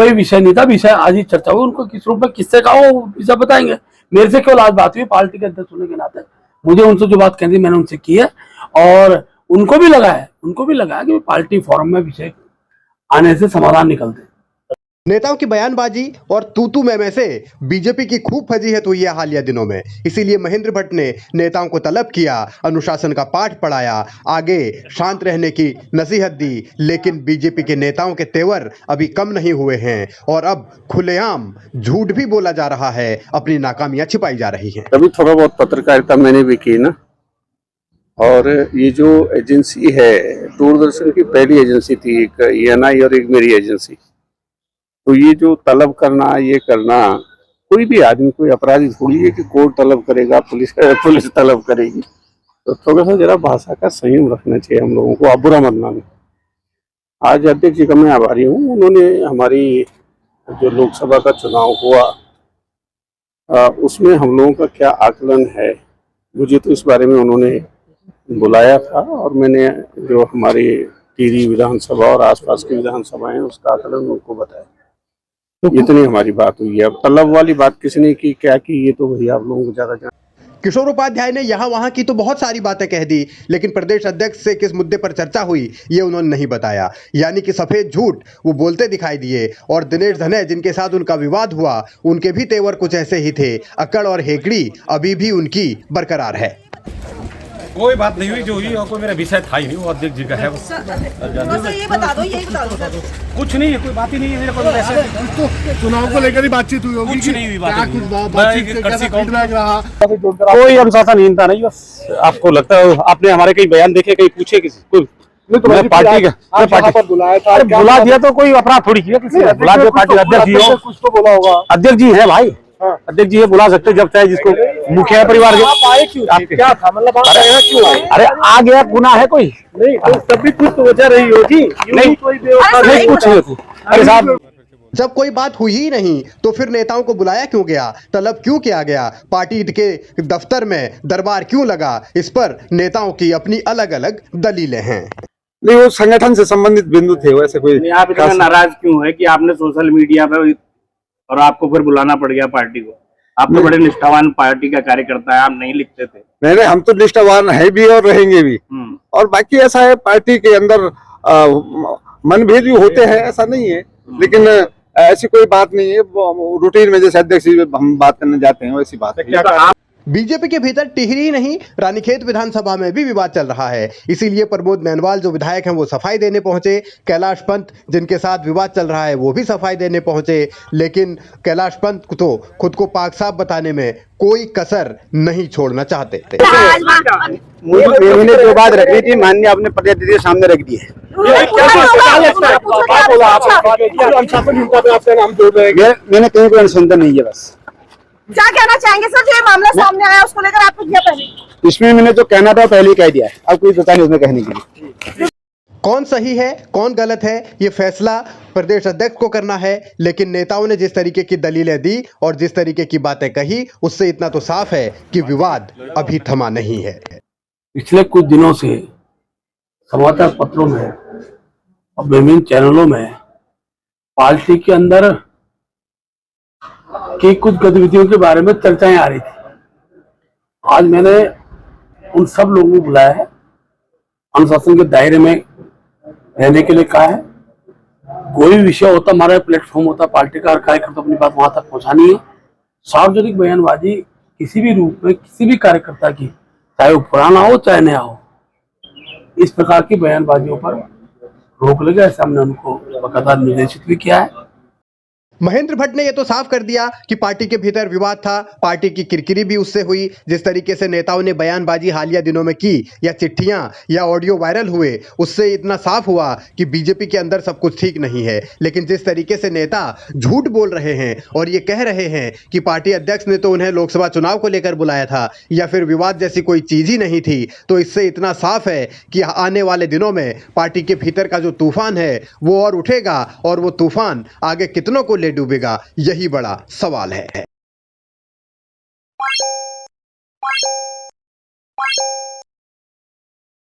कोई विषय नहीं था, विषय आज ही चर्चा हुई, उनको किस रूप में किससे कहा वो विषय बताएंगे। मेरे से केवल आज बात हुई, पार्टी के अध्यक्ष होने के नाते मुझे उनसे जो बात कहनी मैंने उनसे की है, और उनको भी लगा है कि पार्टी फोरम में विषय आने से समाधान निकलते। नेताओं की बयानबाजी और तू मैं से बीजेपी की खूब फजीहत हुई है हालिया दिनों में। इसीलिए महेंद्र भट्ट ने नेताओं को तलब किया, अनुशासन का पाठ पढ़ाया, आगे शांत रहने की नसीहत दी। लेकिन बीजेपी के नेताओं के तेवर अभी कम नहीं हुए हैं और अब खुलेआम झूठ भी बोला जा रहा है, अपनी नाकामियां छिपाई जा रही हैं। तभी थोड़ा बहुत पत्रकारिता मैंने भी की ना, और ये जो एजेंसी है दूरदर्शन की पहली एजेंसी थी, एक ENI और एक मेरी एजेंसी। तो ये जो तलब करना, ये करना, कोई भी आदमी कोई अपराधी थोड़ी है कि कोर्ट तलब करेगा, पुलिस तलब करेगी। तो थोड़ा सा जरा भाषा का संयम रखना चाहिए हम लोगों को, आप बुरा मत मानो। आज अध्यक्ष जी का मैं आभारी हूँ, उन्होंने हमारी जो लोकसभा का चुनाव हुआ उसमें हम लोगों का क्या आकलन है, मुझे तो इस बारे में उन्होंने बुलाया था, और मैंने जो हमारी टिहरी विधानसभा और आसपास की विधानसभाएं हैं उसका आकलन उनको बताया। तो इतनी हमारी बात हुई है। अब तलब वाली बात किसने की, क्या की, ये तो भैया आप लोगों को ज्यादा जान। किशोर उपाध्याय ने यहाँ वहाँ की तो बहुत सारी बातें कह दी, लेकिन प्रदेश अध्यक्ष से किस मुद्दे पर चर्चा हुई ये उन्होंने नहीं बताया। यानी कि सफेद झूठ वो बोलते दिखाई दिए। और दिनेश धने जिनके साथ उनका विवाद हुआ, उनके भी तेवर कुछ ऐसे ही थे। अकड़ और हेकड़ी अभी भी उनकी बरकरार है। कोई बात नहीं हुई, जो हुई और कोई मेरा विषय था ही नहीं, वो अध्यक्ष जी का है। ये बता दो कुछ नहीं है, कोई बात ही नहीं है मेरे को। ऐसे चुनाव को लेकर ही बातचीत हुई होगी, कुछ नहीं हुई बात। कोई अनुशासनहीनता नहीं, बस आपको लगता है आपने हमारे कई बयान देखे, कहीं पूछे किसी कोई पार्टी का पार्टी बुलाया था, बुला दिया तो कोई अपराध थोड़ी किया किसी ने, बुला दिया पार्टी अध्यक्ष जी हो, कुछ तो बोला होगा। अध्यक्ष जी है भाई, अध्यक्ष जी ये बुला सकते जब चाहे जिसको, मुखिया परिवार के। क्या था मतलब क्यों? अरे आ गया गुनाह है कोई नहीं, तब भी कुछ तो वजह रही होगी। नहीं, कोई नहीं कुछ नहीं होती। अरे साहब जब कोई बात हुई ही नहीं तो फिर नेताओं को बुलाया क्यों गया, तलब क्यों किया गया, पार्टी के दफ्तर में दरबार क्यों लगा, इस पर नेताओं की अपनी अलग अलग दलीलें हैं। नहीं, वो संगठन से संबंधित बिंदु थे, वैसे कोई। आप इतना नाराज क्यों है कि आपने सोशल मीडिया पे और आपको फिर बुलाना पड़ गया पार्टी को? आप तो बड़े निष्ठावान पार्टी का कार्यकर्ता है, आप नहीं लिखते थे। नहीं, हम तो निष्ठावान है भी और रहेंगे भी। और बाकी ऐसा है, पार्टी के अंदर मनभेद भी होते हैं, ऐसा नहीं है, लेकिन ऐसी कोई बात नहीं है। रूटीन में जैसे अध्यक्ष जी हम बात करने जाते हैं वैसी बात है। बीजेपी के भीतर टिहरी ही नहीं, रानीखेत विधानसभा में भी विवाद चल रहा है। इसीलिए प्रमोद नैनवाल जो विधायक हैं वो सफाई देने पहुंचे, कैलाश पंत जिनके साथ विवाद चल रहा है वो भी सफाई देने पहुंचे। लेकिन कैलाश पंत तो खुद को पाक साफ बताने में कोई कसर नहीं छोड़ना चाहते थे। मुझे जो बात रखनी थी माननीय आपने प्रतिनिधि के सामने रख दी है। मैंने कहीं कोई अनुसंधान नहीं है, बस क्या कहना चाहेंगे सर, जो ये मामला सामने आया उसको लेकर आपको क्या पहले? इसमें मैंने जो कहना था पहले ही कह दिया है, अब कोई पता नहीं उसमें कहने के लिए। कौन सही है कौन गलत है ये फैसला प्रदेश अध्यक्ष को करना है। लेकिन नेताओं ने जिस तरीके की दलीलें दी और जिस तरीके की बातें कही, उससे इतना तो साफ है कि विवाद अभी थमा नहीं है। पिछले कुछ दिनों से समाचार पत्रों में और विभिन्न चैनलों में पार्टी के अंदर की कुछ गतिविधियों के बारे में चर्चाएं आ रही थी। आज मैंने उन सब लोगों को बुलाया है, अनुशासन के दायरे में रहने के लिए कहा है। कोई विषय होता, हमारा प्लेटफॉर्म होता पार्टी का, हर कार्यकर्ता अपनी बात वहां तक पहुंचानी है। सार्वजनिक बयानबाजी किसी भी रूप में किसी भी कार्यकर्ता की, चाहे वो पुराना हो चाहे नया हो, इस प्रकार की बयानबाजियों पर रोक लगे, ऐसा हमने उनको बकायदा निर्देशित भी किया है। महेंद्र भट्ट ने यह तो साफ कर दिया कि पार्टी के भीतर विवाद था, पार्टी की किरकिरी भी उससे हुई। जिस तरीके से नेताओं ने बयानबाजी हालिया दिनों में की या चिट्ठियां या ऑडियो वायरल हुए, उससे इतना साफ हुआ कि बीजेपी के अंदर सब कुछ ठीक नहीं है। लेकिन जिस तरीके से नेता झूठ बोल रहे हैं और ये कह रहे हैं कि पार्टी अध्यक्ष ने तो उन्हें लोकसभा चुनाव को लेकर बुलाया था या फिर विवाद जैसी कोई चीज ही नहीं थी, तो इससे इतना साफ है कि आने वाले दिनों में पार्टी के भीतर का जो तूफान है वो और उठेगा, और वो तूफान आगे कितनों को डूबेगा, यही बड़ा सवाल है।